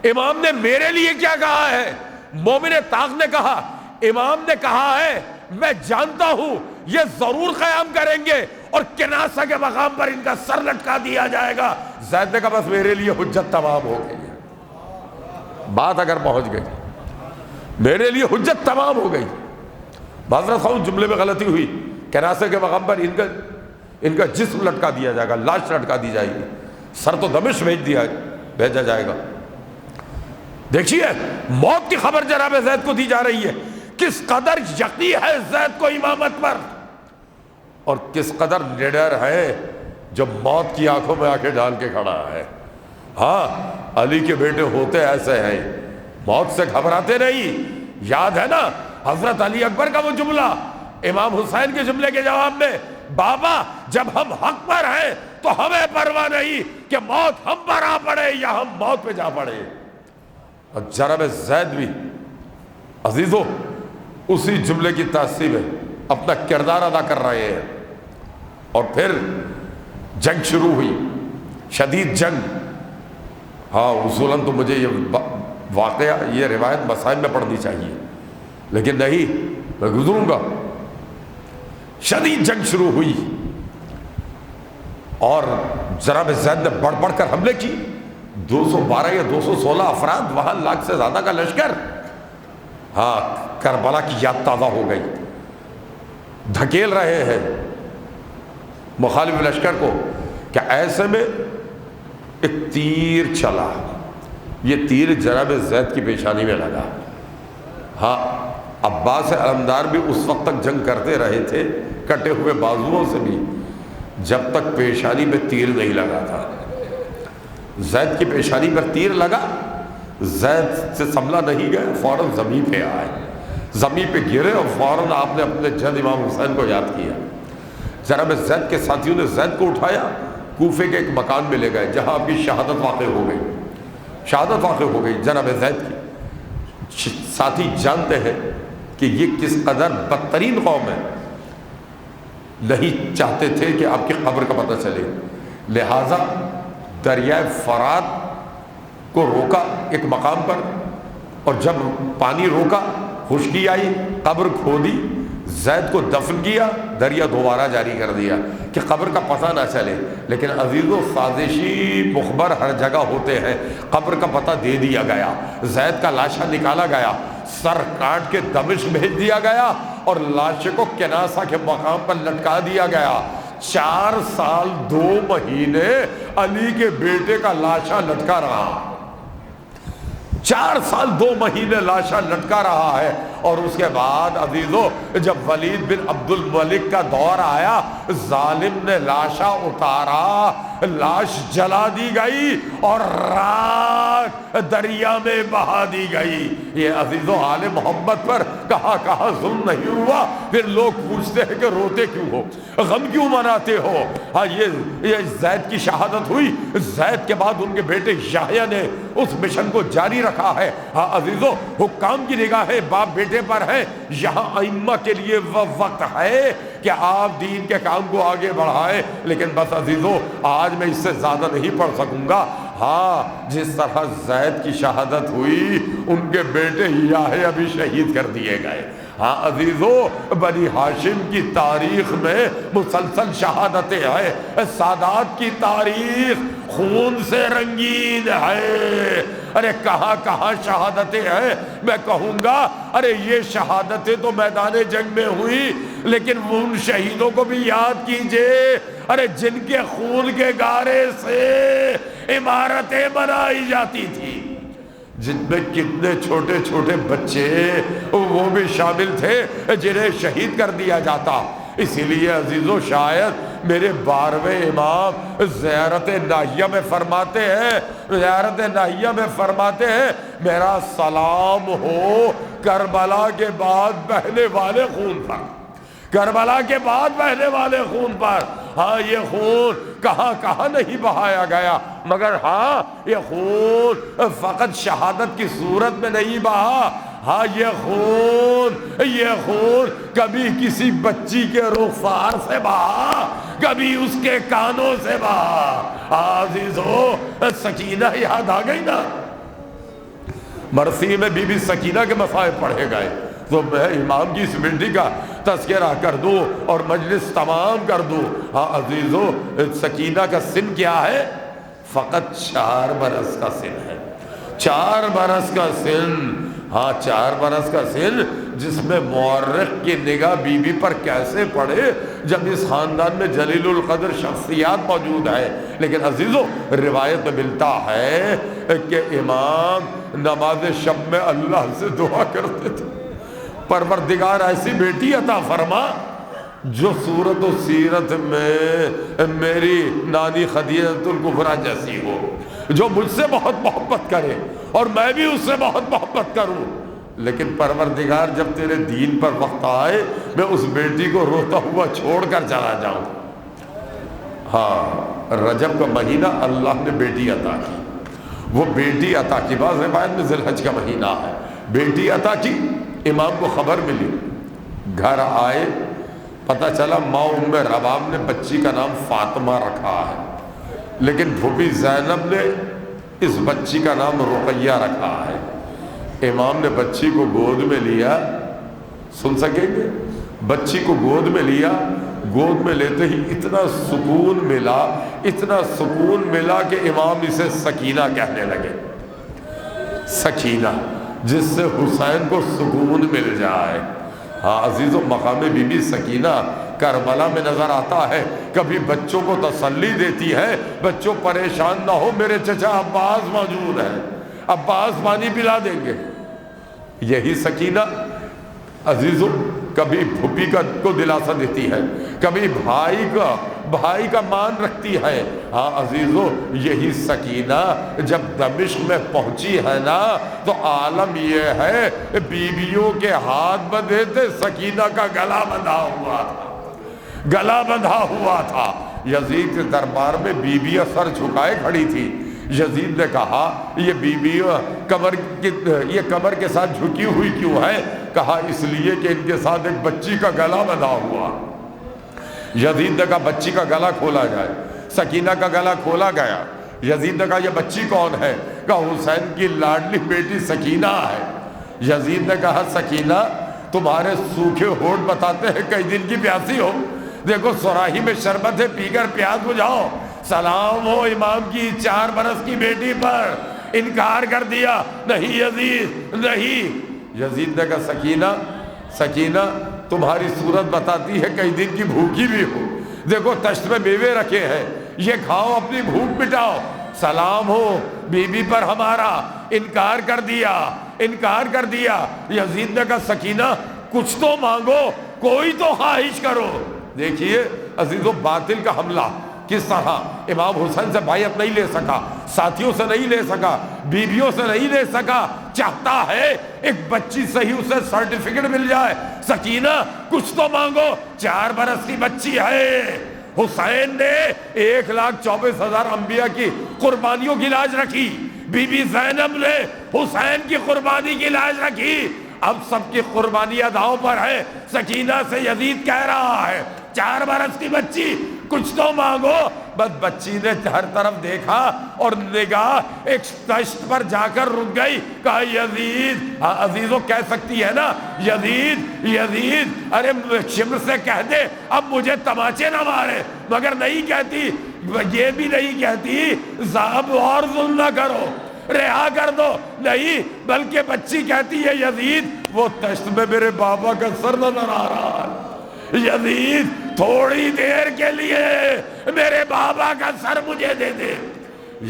امام نے میرے لیے کیا کہا ہے؟ مومن طاق نے کہا امام نے کہا ہے میں جانتا ہوں یہ ضرور قیام کریں گے اور کناسہ کے مقام پر ان کا سر لٹکا دیا جائے گا۔ زید نے کہا بس میرے لیے حجت تمام ہو گئی ہے، بات اگر پہنچ گئی، میرے لیے حجت تمام ہو گئی۔ معذرت خواہ جملے میں غلطی ہوئی، کناسے کے مقام پر ان کا جسم لٹکا دیا جائے گا، لاش لٹکا دی جائے گی، سر تو دمشق بھیجا جائے گا۔ دیکھیے موت کی خبر جناب زید کو دی جا رہی ہے، کس قدر یقین ہے زید کو امامت پر، اور کس قدر نڈر ہے جو موت کی آنکھوں میں آنکھیں ڈال کے کھڑا ہے۔ ہاں علی کے بیٹے ہوتے ایسے ہیں، موت سے گھبراتے نہیں۔ یاد ہے نا حضرت علی اکبر کا وہ جملہ امام حسین کے جملے کے جواب میں، بابا جب ہم حق پر ہیں تو ہمیں پرواہ نہیں کہ موت ہم پر آ پڑے یا ہم موت پہ جا پڑے۔ اور جناب زید بھی عزیزو اسی جملے کی تاثیر میں اپنا کردار ادا کر رہے ہیں۔ اور پھر جنگ شروع ہوئی، شدید جنگ۔ ہاں اصولاً تو مجھے یہ واقعہ، یہ روایت مسائل میں پڑھنی چاہیے، لیکن نہیں، میں گزروں گا۔ شدید جنگ شروع ہوئی اور جناب زید نے بڑھ بڑھ کر حملے کی۔ 212 یا 216 افراد، وہاں لاکھ سے زیادہ کا لشکر۔ ہاں کربلا کی یاد تازہ ہو گئی، دھکیل رہے ہیں مخالف لشکر کو کہ ایسے میں ایک تیر چلا، یہ تیر جناب زید کی پیشانی میں لگا۔ ہاں عباس علمدار بھی اس وقت تک جنگ کرتے رہے تھے کٹے ہوئے بازوؤں سے بھی، جب تک پیشانی میں تیر نہیں لگا تھا۔ زید کی پیشانی پر تیر لگا، زید سے سنبھلا نہیں گیا، فوراً زمین پہ آئے، زمین پہ گرے اور فوراً آپ نے اپنے جد امام حسین کو یاد کیا۔ جناب زید کے ساتھیوں نے زید کو اٹھایا، کوفے کے ایک مکان میں لے گئے جہاں آپ کی شہادت واقع ہو گئی، شہادت واقع ہو گئی جناب زید کی۔ ساتھی جانتے ہیں کہ یہ کس قدر بدترین قوم ہے، نہیں چاہتے تھے کہ آپ کی قبر کا پتہ چلے، لہٰذا دریائے فرات کو روکا ایک مقام پر، اور جب پانی روکا خشکی آئی، قبر کھودی، زید کو دفن کیا، دریا دوبارہ جاری کر دیا کہ قبر کا پتہ نہ چلے۔ لیکن عزیزو سازشی مخبر ہر جگہ ہوتے ہیں، قبر کا پتہ دے دیا گیا، زید کا لاشا نکالا گیا، سر کاٹ کے دمشق بھیج دیا گیا اور لاشے کو کناسہ کے مقام پر لٹکا دیا گیا۔ 4 سال 2 مہینے علی کے بیٹے کا لاشا لٹکا رہا، 4 سال 2 مہینے لاشا لٹکا رہا ہے۔ اور اس کے بعد عزیزو جب ولید بن عبد الملک کا دور آیا، ظالم نے لاشا اتارا، لاش جلا دی گئی اور راکھ دریا میں بہا دی گئی۔ یہ عزیزو آل محمد پر کہا کہاں ظلم نہیں ہوا؟ پھر لوگ پوچھتے ہیں کہ روتے کیوں ہو، غم کیوں مناتے ہو؟ ہاں یہ زید کی شہادت ہوئی، زید کے بعد ان کے بیٹے یحییٰ نے اس مشن کو جاری رکھا ہے۔ ہاں عزیزو، حکام کی نگاہیں باپ بیٹے پر ہیں، یہاں ائمہ کے لیے وہ وقت ہے کہ آپ دین کے کام کو آگے بڑھائیں۔ لیکن بس عزیزو، آج میں اس سے زیادہ نہیں پڑھ سکوں گا۔ ہاں جس طرح زید کی شہادت ہوئی، ان کے بیٹے یحییٰ بھی شہید کر دیے گئے۔ ہاں عزیزو، بنی ہاشم کی تاریخ میں مسلسل شہادتیں ہیں، سادات کی تاریخ خون سے رنگین ہے۔ ارے کہاں کہاں شہادتیں ہیں، میں کہوں گا ارے یہ شہادتیں تو میدان جنگ میں ہوئی، لیکن ان شہیدوں کو بھی یاد کیجئے، ارے جن کے خون کے گارے سے عمارتیں بنائی جاتی تھی، جن میں کتنے چھوٹے چھوٹے بچے وہ بھی شامل تھے جنہیں شہید کر دیا جاتا۔ اسی لیے عزیزو، شاید میرے 12ویں امام زیارت ناہیہ میں فرماتے ہیں میرا سلام ہو کربلا کے بعد بہنے والے خون پر، کربلا کے بعد بہنے والے خون پر۔ ہاں یہ خون کہاں کہاں نہیں بہایا گیا، مگر ہاں یہ خون فقط شہادت کی صورت میں نہیں بہا، ہاں یہ خون کبھی کسی بچی کے رخسار سے بہا، کبھی اس کے کانوں سے بہا۔ عزیزو، سکینہ یاد آ گئی نا؟ مرثی میں بی بی سکینہ کے مصائب پڑھے گئے، تو میں امام کی اس بیٹی کا تذکرہ کر دوں اور مجلس تمام کر دوں۔ ہاں عزیزو، سکینہ کا سن کیا ہے؟ فقط 4 برس کا سن ہے، 4 برس کا سن۔ ہاں 4 برس کا سن، جس میں مورخ کی نگاہ بی بی پر کیسے پڑے جب اس خاندان میں جلیل القدر شخصیات موجود ہیں۔ لیکن عزیزو، روایت میں ملتا ہے کہ امام نماز شب میں اللہ سے دعا کرتے تھے، پروردگار ایسی بیٹی عطا فرما جو صورت و سیرت میں میری نانی خدیجہ الکبریٰ جیسی ہو، جو مجھ سے بہت محبت کرے اور میں بھی اس سے بہت محبت کروں۔ لیکن پروردگار، جب تیرے دین پر وقت آئے میں اس بیٹی کو روتا ہوا چھوڑ کر چلا جاؤں۔ ہاں رجب کا مہینہ اللہ نے بیٹی عطا کی، وہ بیٹی عطا کی، بعض روایت میں ذی الحج کا مہینہ ہے، بیٹی عطا کی۔ امام کو خبر ملی، گھر آئے، پتہ چلا ماں ام رباب نے بچی کا نام فاطمہ رکھا ہے، لیکن پھوپھی زینب نے اس بچی کا نام رقیہ رکھا ہے۔ امام نے بچی کو گود میں لیا، سن سکیں گے؟ بچی کو گود میں لیا، گود میں لیتے ہی اتنا سکون ملا کہ امام اسے سکینہ کہنے لگے۔ سکینہ، جس سے حسین کو سکون مل جائے۔ ہاں عزیزو، مقام بی بی سکینہ کربلا میں نظر آتا ہے، کبھی بچوں کو تسلی دیتی ہے، بچوں پریشان نہ ہو، میرے چچا عباس موجود ہیں، عباس پانی پلا دیں گے۔ یہی سکینہ عزیزو کبھی پھوپھی کو دلاسا دیتی ہے، کبھی بھائی کا مان رکھتی ہے۔ ہاں عزیزو، یہی سکینہ جب دمشق میں پہنچی ہے نا، تو عالم یہ ہے بیویوں کے ہاتھ بندھے تھے، سکینہ کا گلا بندھا ہوا تھا۔ یزید کے دربار میں بیویاں سر جھکائے کھڑی تھی۔ یزید نے کہا یہ بیویاں کمر کے ساتھ جھکی ہوئی کیوں ہے؟ کہا اس لیے کہ ان کے ساتھ ایک بچی کا گلا بندھا ہوا۔ یزید نے کہا بچی کا گلا کھولا جائے، سکینہ کا گلا کھولا گیا۔ یزید نے کہا یہ بچی کون ہے؟ کہا حسین کی لاڈلی بیٹی سکینہ ہے۔ یزید نے کہا سکینہ، تمہارے سوکھے ہونٹ بتاتے ہیں کئی دن کی پیاسی ہو، دیکھو سراہی میں شربت ہے، پی کر پیاس بجھاؤ۔ سلام ہو امام کی 4 برس کی بیٹی پر، انکار کر دیا، نہیں یزید نہیں۔ یزید نے کہا سکینہ تمہاری صورت بتاتی ہے کئی دن کی بھوکی بھی ہو، دیکھو تشت میں میوے رکھے ہیں، یہ کھاؤ اپنی بھوک مٹاؤ۔ سلام ہو بی بی پر ہمارا، انکار کر دیا۔ یزید نے کہا سکینہ کچھ تو مانگو، کوئی تو خواہش کرو۔ دیکھیے عزیزو، باطل کا حملہ کس طرح امام حسین سے بیعت نہیں لے سکا، ساتھیوں سے نہیں لے سکا، بیویوں سے نہیں لے سکا، چاہتا ہے ایک بچی سے ہی اسے سرٹیفکیٹ مل جائے۔ سکینہ کچھ تو مانگو، 4 برس کی بچی ہے۔ حسین نے 1,24,000 انبیاء کی قربانیوں کی لاج رکھی، بی بی زینب نے حسین کی قربانی کی لاج رکھی۔ اب سب کی قربانیاں داؤں پر ہے۔ سکینہ سے یزید کہہ رہا ہے 4 برس کی بچی کچھ تو مانگو۔ بس بچی نے ہر طرف دیکھا اور نگاہ ایک تشت پر جا کر رک گئی، کہا یزید، عزیزو کہہ سکتی ہے نا، یزید یزید، ارے شمر سے کہہ دے اب مجھے تماچے نہ مارے، مگر نہیں کہتی، یہ بھی نہیں کہتی اب اور ظلم نہ کرو، رہا کر دو، نہیں، بلکہ بچی کہتی ہے یزید وہ تشت میں میرے بابا کا سر نظر آ رہا ہے، یزید تھوڑی دیر کے لیے میرے بابا کا سر مجھے دے دے۔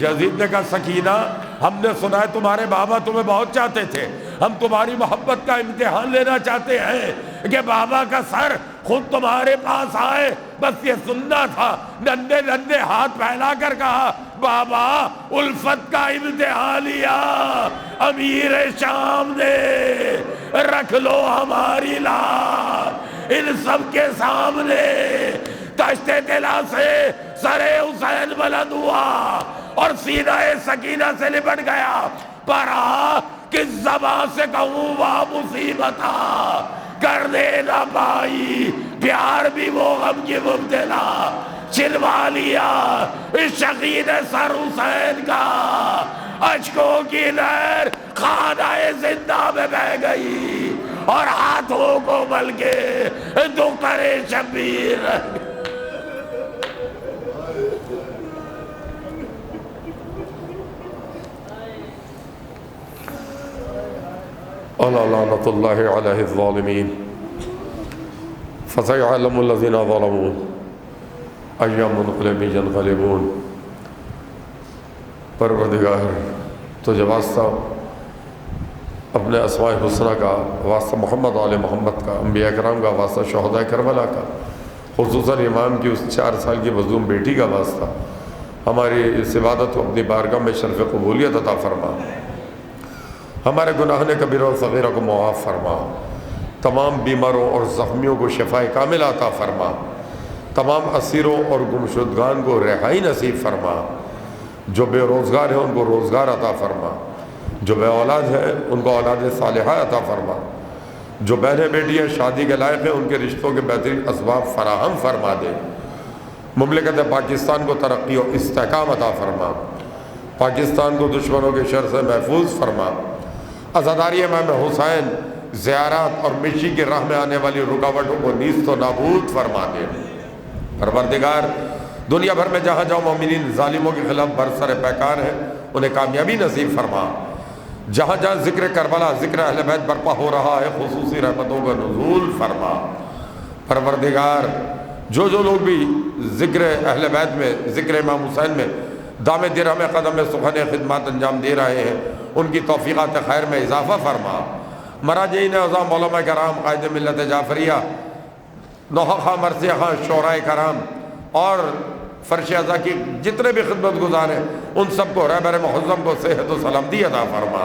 یزید نے کہا سکینہ ہم نے سنا ہے تمہارے بابا تمہیں بہت چاہتے تھے، ہم تمہاری محبت کا امتحان لینا چاہتے ہیں کہ بابا کا سر خود تمہارے پاس آئے، بس یہ سننا تھا۔ ننھے ننھے ہاتھ پھیلا کر کہا بابا الفت کا امتحان لیا امیر شام نے، رکھ لو ہماری لاش ان سب کے سامنے۔ تشت طلا سے سر حسین بلند ہوا اور سینہ سکینہ سے لپٹ گیا، پڑھا کس زبان سے کہوں وہ مصیبت کرنے نہ پائی، پیار بھی وہ غم کی مبتلا، چلوا لیا اس شقی نے سر حسین کا، اشکوں کی لہر خانہ زندہ میں بہ گئی اور ہاتھوں کو مل کے دختر شبیر۔ الا لعنۃ اللہ علیہ الظالمین فسيعلم الذين ظلموا أي منقلب ينقلبون۔ پروردگار تجھے واسطہ اپنے اسماء حسنہ کا، واسطہ محمد آل محمد کا، انبیاء کرام کا، واسطہ شہداء کربلا کا، خصوصاً امام کی اس 4 سال کی مظلوم بیٹی کا واسطہ ہماری اس عبادت کو اپنی بارگاہ میں شرف قبولیت عطا فرما، ہمارے گناہان کبیرہ و صغیرہ کو معاف فرما، تمام بیماروں اور زخمیوں کو شفائے کامل عطا فرما، تمام اسیروں اور گمشدگان کو رہائی نصیب فرما، جو بے روزگار ہیں ان کو روزگار عطا فرما، جو بے اولاد ہیں ان کو اولاد صالحہ عطا فرما، جو بہنیں بیٹیاں شادی کے لائق ہیں ان کے رشتوں کے بہترین اسباب فراہم فرما دے، مملکت پاکستان کو ترقی و استحکام عطا فرما، پاکستان کو دشمنوں کے شر سے محفوظ فرما، عزاداری امام حسین زیارات اور مشی کی راہ میں آنے والی رکاوٹوں کو نیست و نابود فرما دے۔ پروردگار دنیا بھر میں جہاں جہاں مومنین ظالموں کے خلاف برسر پیکار ہیں انہیں کامیابی نصیب فرما، جہاں جہاں ذکر کربلا، ذکر اہل بیت برپا ہو رہا ہے خصوصی رحمتوں کا نزول فرما۔ پروردگار جو لوگ بھی ذکر اہل بیت میں، ذکر امام حسین میں دام درہم قدم سخن خدمات انجام دے رہے ہیں ان کی توفیقات خیر میں اضافہ فرما۔ مراجعین اعظام، علماء کرام، قائد ملت جعفریہ، نوحہ خاں، مرثیہ خاں، شعراء کرام اور فرش ازا کی جتنے بھی خدمت گزار ہیں ان سب کو رہبر معظم کو صحت و سلامتی عطا فرما،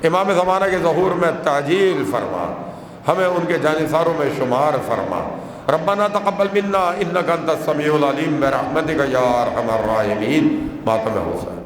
امام زمانہ کے ظہور میں تعجیل فرما، ہمیں ان کے جانثاروں میں شمار فرما۔ ربنا تقبل منا انک انت السمیع العلیم برحمتک یا ارحم الراحمین۔ ماتم حسین۔